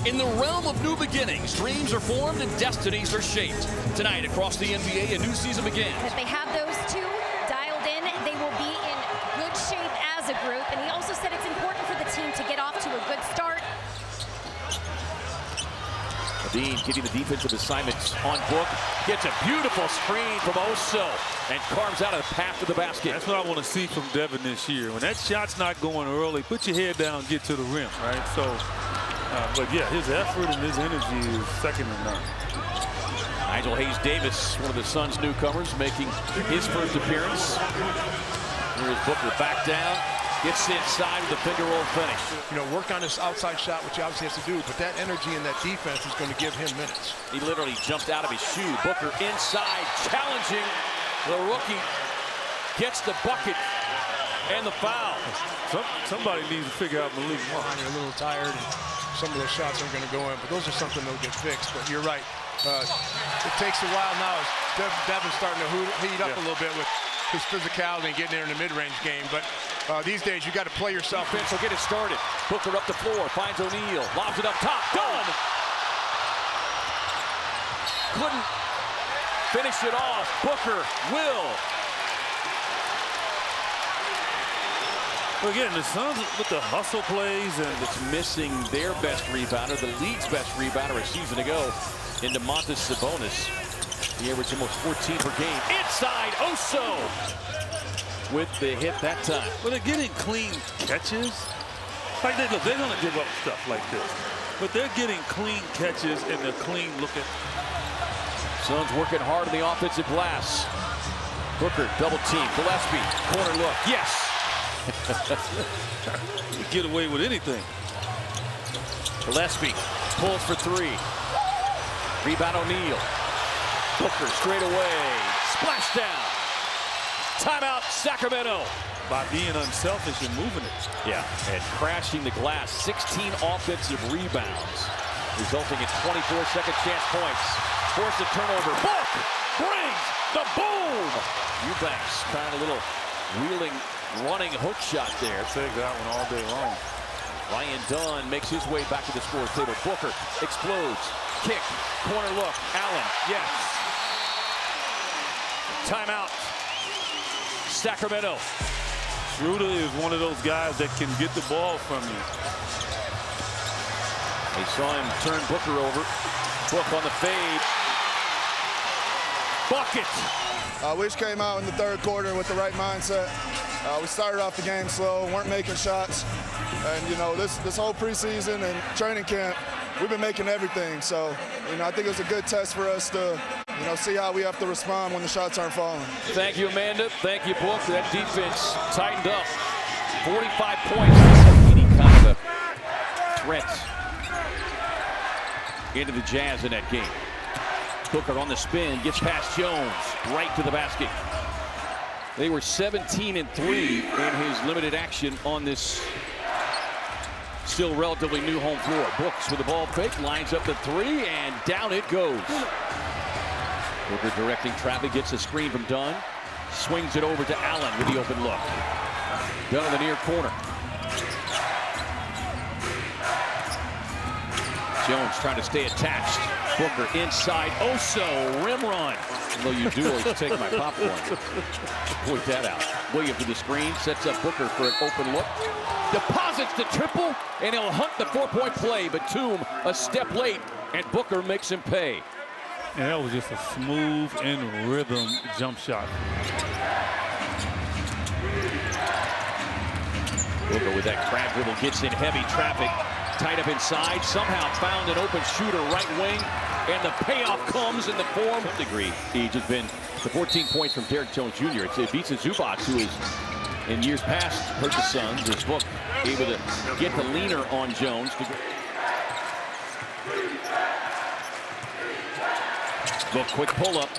In the realm of new beginnings, dreams are formed and destinies are shaped. Tonight across the NBA, a new season begins. If they have those two dialed in, they will be in good shape as a group. And he also said it's important for the team to get off to a good start. Devin getting the defensive assignments on Book. Gets a beautiful screen from Oso and carves out a path to the basket. That's what I want to see from Devin this year. When that shot's not going early, put your head down and get to the rim, right? So, but yeah, his effort and his energy is second to none. Nigel Hayes-Davis, one of the Suns' newcomers, making his first appearance. Here's Booker back down. Gets inside with a finger roll finish. You know, work on this outside shot, which he obviously has to do, but that energy and that defense is going to give him minutes. He literally jumped out of his shoe. Booker inside, challenging the rookie. Gets the bucket and the foul. Somebody needs to figure out Malik Monk. You're a little tired, and some of those shots aren't going to go in, but those are something that'll get fixed. But you're right. It takes a while now as Devin's starting to heat up a little bit with his physicality and getting there in the mid-range game. But these days, you got to play yourself in. So get it started. Booker up the floor, finds O'Neal, lobs it up top, done! Couldn't finish it off. Booker will. Again, the Suns with the hustle plays and it's missing their best rebounder, the league's best rebounder a season ago, into Memphis Sabonis. He averaged almost 14 per game. Inside, Oso with the hit that time. But they're getting clean catches. Like look, they're going to give up stuff like this. But they're getting clean catches and they're clean looking. Suns working hard on the offensive glass. Booker double team. Gillespie corner look. Yes. You get away with anything. Gillespie pulls for three. Rebound O'Neal. Booker straight away. Splash down. Timeout Sacramento. By being unselfish and moving it. Yeah, and crashing the glass. 16 offensive rebounds, resulting in 24 second chance points. Force a turnover. Book brings the boom. Eubanks trying a little wheeling, running hook shot there. Take that one all day long. Ryan Dunn makes his way back to the scorer's table. Booker explodes. Kick. Corner look. Allen. Yes. Timeout. Sacramento. Schroeder is one of those guys that can get the ball from you. They saw him turn Booker over. Book on the fade. Bucket. We just came out in the third quarter with the right mindset. We started off the game slow, weren't making shots. And, you know, this whole preseason and training camp, we've been making everything. So, you know, I think it was a good test for us to, you know, see how we have to respond when the shots aren't falling. Thank you, Amanda. Thank you, Book. That defense tightened up. 45 points. Any kind of a threat into the Jazz in that game. Booker on the spin, gets past Jones, right to the basket. They were 17-3 in his limited action on this still relatively new home floor. Brooks with the ball fake, lines up the three, and down it goes. Booker directing traffic, gets a screen from Dunn, swings it over to Allen with the open look. Dunn in the near corner. Jones trying to stay attached. Booker inside. Oso, rim run. Although you do always take my popcorn. Point that out. Williams with the screen, sets up Booker for an open look. Deposits the triple, and he'll hunt the four-point play, but Toom a step late, and Booker makes him pay. And that was just a smooth and rhythm jump shot. Booker with that crab dribble gets in heavy traffic. Tight up inside, somehow found an open shooter right wing, and the payoff comes in the form of degree. He has been the 14 points from Derek Jones Jr. It beats Zubac, who is in years past hurt the Suns. This Book able to get the leaner on Jones. Book quick pull up.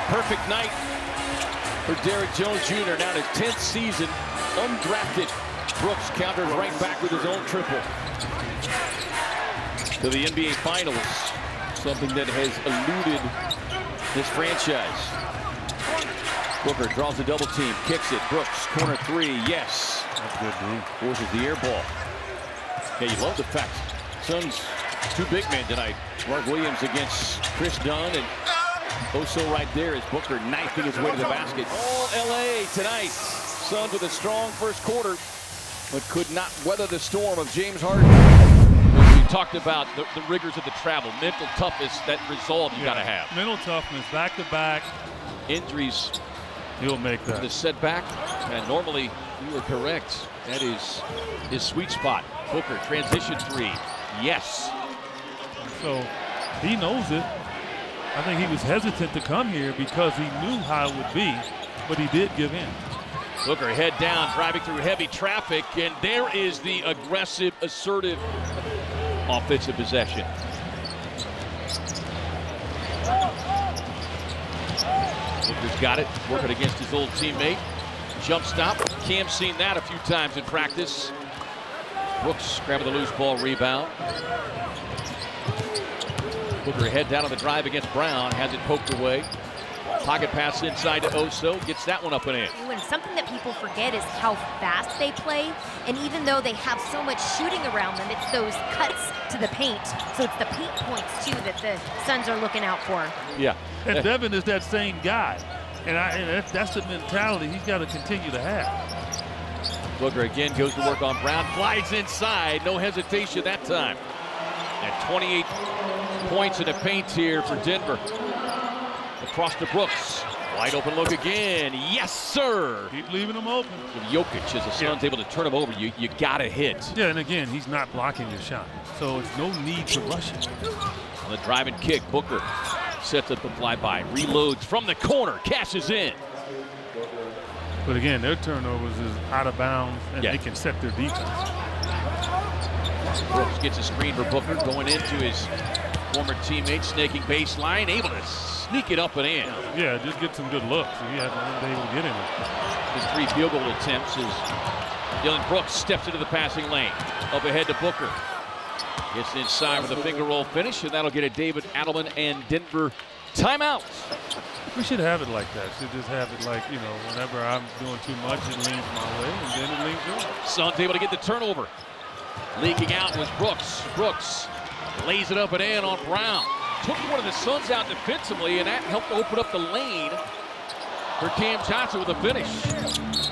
Perfect night for Derek Jones Jr. Now in his 10th season, undrafted. Brooks counters right back with his own triple. To the NBA Finals, something that has eluded this franchise. Booker draws a double team, kicks it. Brooks, corner three, yes. That's good, dude. Forces the air ball. Yeah, you love the fact Suns two big men tonight. Mark Williams against Chris Dunn, and also right there is Booker knifing his way to the basket. All LA tonight. Suns with a strong first quarter, but could not weather the storm of James Harden. We talked about the rigors of the travel, mental toughness, that resolve you gotta have. Mental toughness, back-to-back. Injuries. He'll make that. The setback, and normally you were correct. That is his sweet spot. Booker, transition three. Yes. So he knows it. I think he was hesitant to come here because he knew how it would be, but he did give in. Booker head down, driving through heavy traffic, and there is the aggressive, assertive offensive possession. Booker's got it, working against his old teammate. Jump stop. Cam's seen that a few times in practice. Brooks grabbing the loose ball rebound. Booker head down on the drive against Brown, has it poked away. Pocket pass inside to Oso, gets that one up and in. And something that people forget is how fast they play. And even though they have so much shooting around them, it's those cuts to the paint. So it's the paint points, too, that the Suns are looking out for. Yeah. And Devin is that same guy. And that's the mentality he's got to continue to have. Booker again goes to work on Brown, flies inside, no hesitation that time. And 28 points in the paint here for Denver. Across to Brooks, wide open look again, yes sir! Keep leaving him open. With Jokic, as the Suns able to turn him over, you gotta hit. Yeah, and again, he's not blocking your shot, so it's no need to rush it. On the drive and kick, Booker sets up the flyby, reloads from the corner, cashes in. But again, their turnovers is out of bounds, and they can set their defense. Brooks gets a screen for Booker, going into his former teammate, snaking baseline, able to sneak it up and in. Yeah, just get some good looks. He hasn't been able to get in it. His 3 field goal attempts as Dillon Brooks steps into the passing lane. Up ahead to Booker. Gets inside with a finger roll finish, and that'll get a David Adelman and Denver timeout. We should have it like that. Should just have it like, whenever I'm doing too much, it leans my way, and then it leans yours. Suns able to get the turnover. Leaking out was Brooks. Brooks lays it up and in on Brown. Took one of the Suns out defensively, and that helped open up the lane for Cam Johnson with a finish.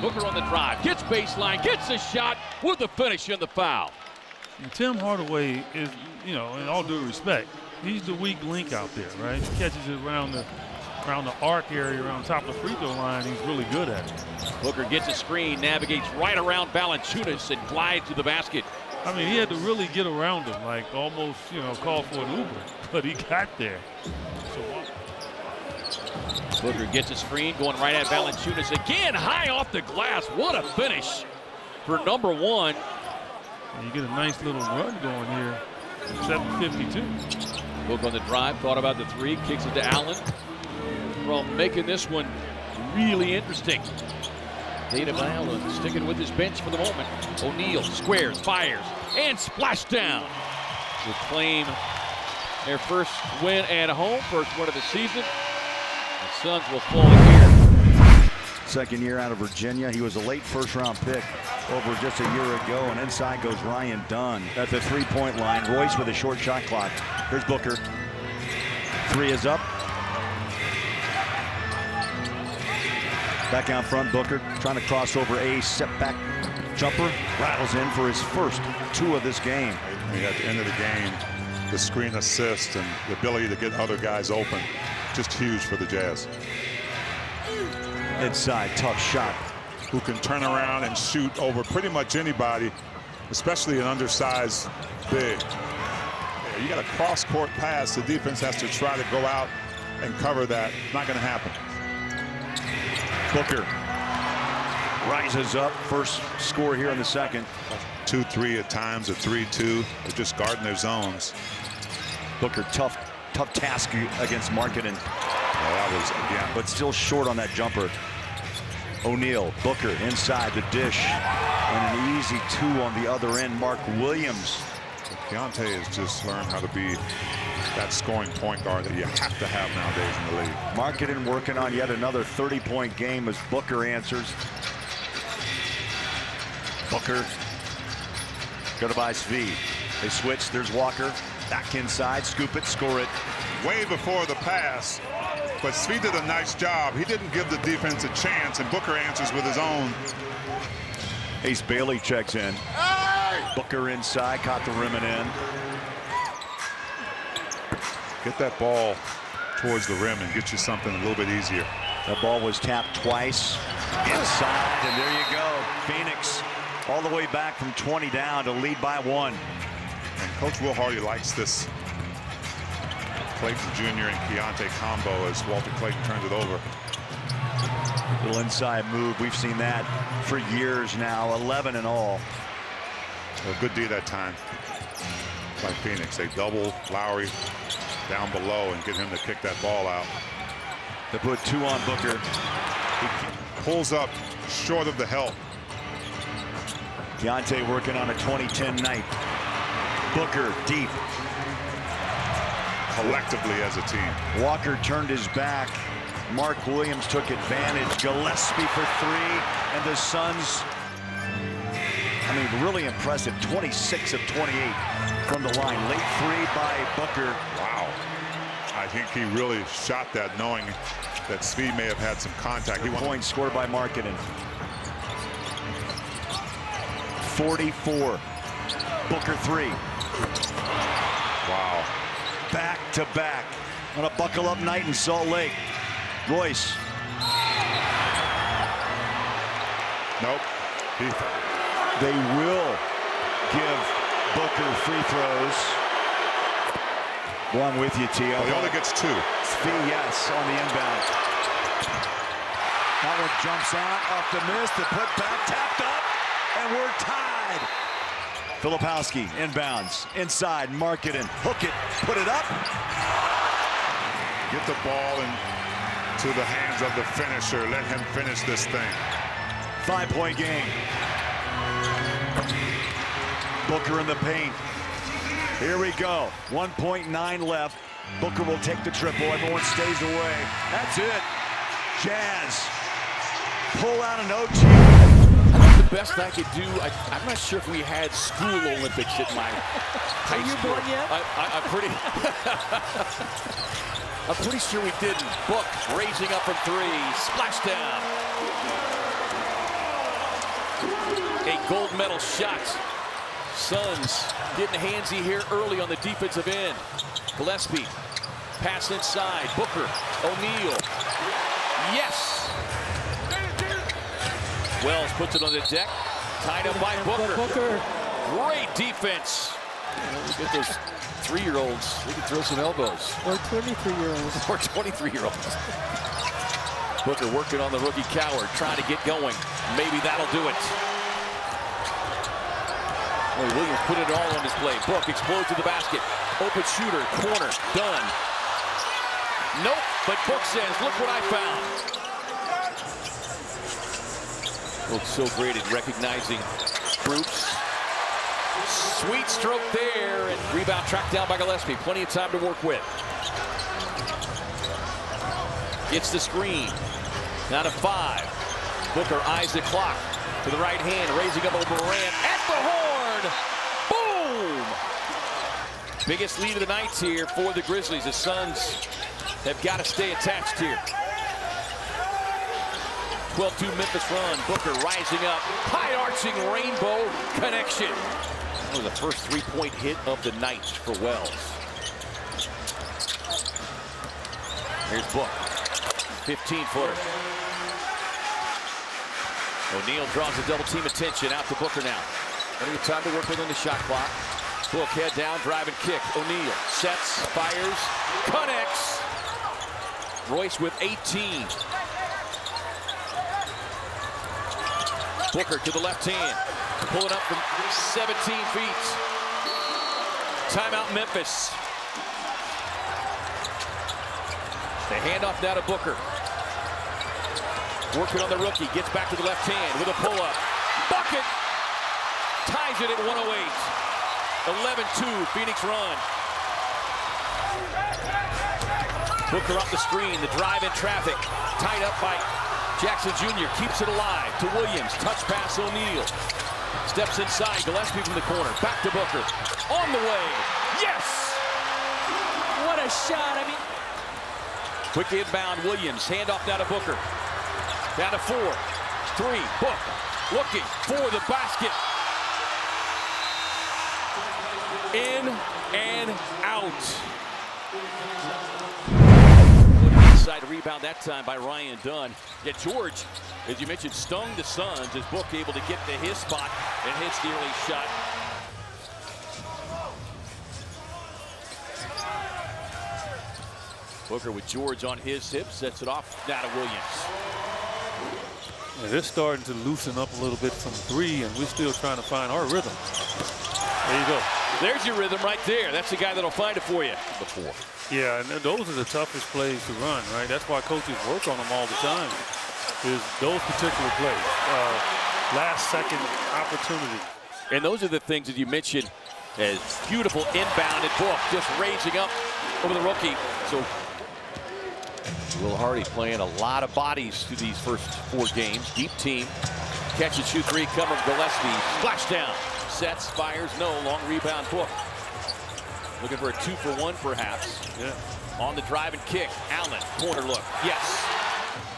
Booker on the drive, gets baseline, gets a shot with the finish and the foul. And Tim Hardaway is, in all due respect, he's the weak link out there, right? He catches it around the arc area, around top of the free throw line. He's really good at it. Booker gets a screen, navigates right around Valanciunas and glides to the basket. I mean, he had to really get around him, like almost, call for an Uber, but he got there. So Booker gets a screen, going right at Valanciunas again, high off the glass. What a finish for number one. And you get a nice little run going here. 7:52. Book on the drive, thought about the 3, kicks it to Allen. Well, making this one really interesting. David Allen sticking with his bench for the moment. O'Neal squares, fires, and splashdown to claim their first win at home, first win of the season. The Suns will fall here. Second year out of Virginia. He was a late first-round pick over just a year ago, and inside goes Ryan Dunn at the three-point line. Royce with a short shot clock. Here's Booker. 3 is up. Back out front, Booker trying to cross over a step back jumper. Rattles in for his first 2 of this game. At the end of the game, the screen assist and the ability to get other guys open, just huge for the Jazz. Inside, tough shot. Who can turn around and shoot over pretty much anybody, especially an undersized big. You got a cross-court pass. The defense has to try to go out and cover that. Not going to happen. Booker rises up. First score here in the second. 2-3 at times, a 3-2. They're just guarding their zones. Booker, tough task against Markkanen. That was, again, but still short on that jumper. O'Neal, Booker inside the dish, and an easy 2 on the other end. Mark Williams. Keontae has just learned how to be that scoring point guard that you have to have nowadays in the league. Markkanen working on yet another 30-point game as Booker answers. Booker Go by Svi. They switch. There's Walker. Back inside. Scoop it. Score it. Way before the pass, but Svi did a nice job. He didn't give the defense a chance, and Booker answers with his own. Ace Bailey checks in. Booker inside. Caught the rim and in. Get that ball towards the rim and get you something a little bit easier. The ball was tapped twice inside, and there you go. Phoenix all the way back from 20 down to lead by 1. And Coach Will Hardy likes this Clayton Jr. and Keontae combo as Walter Clayton turns it over. Little inside move. We've seen that for years now. 11 in all. A good D that time by Phoenix. They double Lowry down below and get him to kick that ball out. They put 2 on Booker. He pulls up short of the help. Keontae working on a 2010 night. Booker deep. Collectively as a team. Walker turned his back. Mark Williams took advantage. Gillespie for 3, and the Suns, I mean, really impressive. 26 of 28 from the line. Late 3 by Booker. Wow. I think he really shot that knowing that Svi may have had some contact. He Points scored by Markkanen. 44. Booker 3. Wow. Back to back on a buckle up night in Salt Lake. Royce. Nope. They will give Booker free throws. Well, I'm with you, T. He only gets 2. Svi, yes, on the inbound. That one jumps out off the miss. The put back, tapped up, and we're tied. Filipowski inbounds inside. Markkanen, hook it, put it up. Get the ball into the hands of the finisher. Let him finish this thing. 5-point game. Booker in the paint. Here we go. 1.9 left. Booker will take the triple. Everyone stays away. That's it. Jazz pull out an OT. That's the best I could do. I'm not sure if we had school Olympics at my high school. Are you born yet? I'm pretty sure we didn't. Book raising up from 3. Splashdown. A gold medal shot. Suns getting handsy here early on the defensive end. Gillespie. Pass inside. Booker. O'Neal. Yes. Wells puts it on the deck. Tied up by Booker. Great defense. Look at those 3-year-olds. They can throw some elbows. Or 23-year-olds. Or 23-year-olds. Booker working on the rookie Coward, trying to get going. Maybe that'll do it. Williams put it all on display. Book explodes to the basket. Open shooter, corner, done. Nope, but Book says, look what I found. Book's so great at recognizing groups. Sweet stroke there, and rebound tracked down by Gillespie. Plenty of time to work with. Gets the screen. Now to 5. Booker eyes the clock. To the right hand, raising up over Morant. At the horn! Boom! Biggest lead of the night here for the Grizzlies. The Suns have got to stay attached here. 12-2 Memphis run. Booker rising up. High-arching rainbow connection. That was the first 3-point hit of the night for Wells. Here's Book. 15-footer. O'Neal draws the double team attention. Out to Booker now. Plenty of time to work with on the shot clock. Book head down, drive and kick. O'Neal sets, fires, connects. Royce with 18. Booker to the left hand. Pulling up from 17 feet. Timeout Memphis. The handoff now to Booker. Working on the rookie, gets back to the left hand with a pull-up. Bucket! Ties it at 108. 11-2, Phoenix run. Booker up the screen, the drive in traffic. Tied up by Jackson Jr., keeps it alive to Williams. Touch pass O'Neal. Steps inside, Gillespie from the corner. Back to Booker. On the way. Yes! What a shot. I mean, quick inbound, Williams. Handoff now to Booker. Down to 4, 3, Book. Looking for the basket. In and out. Inside rebound that time by Ryan Dunn. Yet George, as you mentioned, stung the Suns as Book able to get to his spot and hits the early shot. Booker with George on his hip, sets it off now to Williams. Yeah, they're starting to loosen up a little bit from 3, and we're still trying to find our rhythm. There you go. There's your rhythm right there. That's the guy that'll find it for you. Before. Yeah, and those are the toughest plays to run, right? That's why coaches work on them all the time, is those particular plays. Last second opportunity. And those are the things that you mentioned as beautiful inbound and Book just raising up over the rookie. So Will Hardy playing a lot of bodies through these first 4 games. Deep team. Catch and shoot 3 coming from Gillespie. Splash down. Sets, fires, no. Long rebound, Book. Looking for a 2-for-1 perhaps. Yeah. On the drive and kick. Allen, corner look. Yes.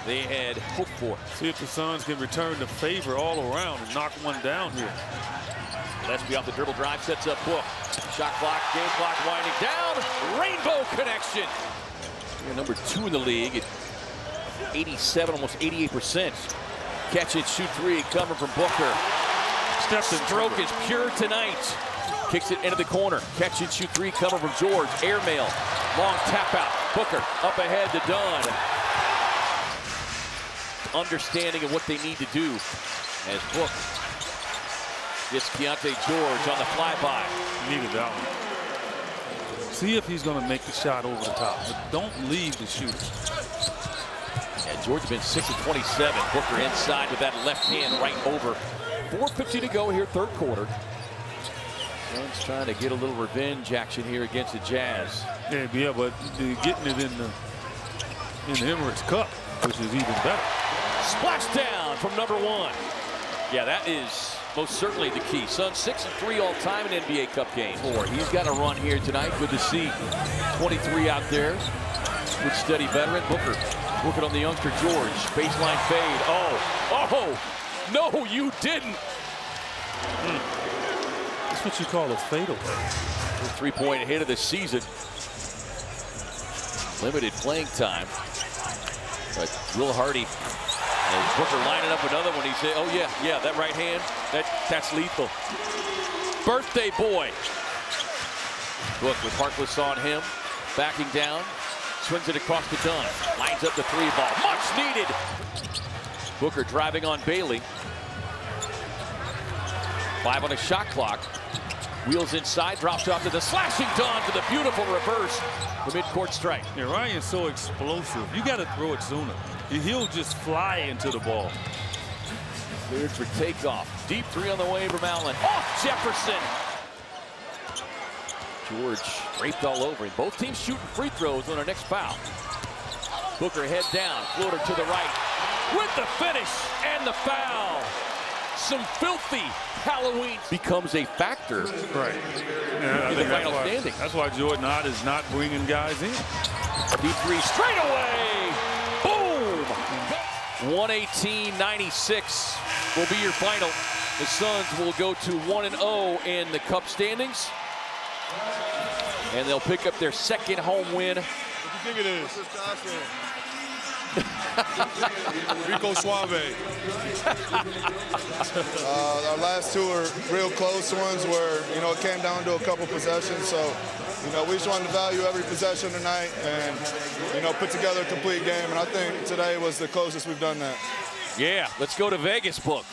They had hoped for. See if the Suns can return the favor all around and knock one down here. Gillespie off the dribble drive, sets up Book. Shot clock, game clock winding down. Rainbow connection. You're number 2 in the league at 87, almost 88%. Catch and shoot 3 coming from Booker. Stroke is pure tonight. Kicks it into the corner. Catch and shoot 3 coming from George. Airmail. Long tap out. Booker up ahead to Dunn. Understanding of what they need to do as Book gets Keontae George on the flyby. Needed that one. See if he's going to make the shot over the top, but don't leave the shooter. Yeah, George has been 6 of 27. Booker inside with that left hand right over. 4:50 to go here, 3rd quarter. Suns trying to get a little revenge action here against the Jazz. Yeah, but getting it in the Emirates Cup, which is even better. Splash down from number 1. Yeah, that is most certainly the key. Suns 6 and 3 all time in NBA Cup games. He's got a run here tonight. Good to see 23 out there. Good steady veteran. Booker working on the youngster George. Baseline fade. Oh, no, you didn't. That's what you call a fadeaway. His 3-point hit of the season. Limited playing time. But Will Hardy and Booker lining up another one. He said, oh yeah, that right hand, that's lethal. Birthday boy. Book with Harkless on him. Backing down. Swings it across to Dunn. Lines up the 3 ball. Much needed. Booker driving on Bailey. 5 on a shot clock. Wheels inside, drops off to the slashing Dunn for the beautiful reverse. The midcourt strike. Yeah, Ryan's so explosive. You got to throw it sooner. He'll just fly into the ball. Cleared for takeoff. Deep 3 on the way from Allen. Off Jefferson. George draped all over him. Both teams shooting free throws on our next foul. Booker head down, floater to the right. With the finish and the foul. Some filthy Halloween becomes a factor. Right. Yeah, in the final standing. That's why Jordan Ott is not bringing guys in. Deep 3 straight away. Boom. 118-96 will be your final. The Suns will go to 1-0 in the Cup standings. And they'll pick up their 2nd home win. What do you think it is? Rico Suave. Our last 2 are real close ones where, it came down to a couple possessions. So, we just wanted to value every possession tonight and, put together a complete game. And I think today was the closest we've done that. Yeah, let's go to Vegas, Book.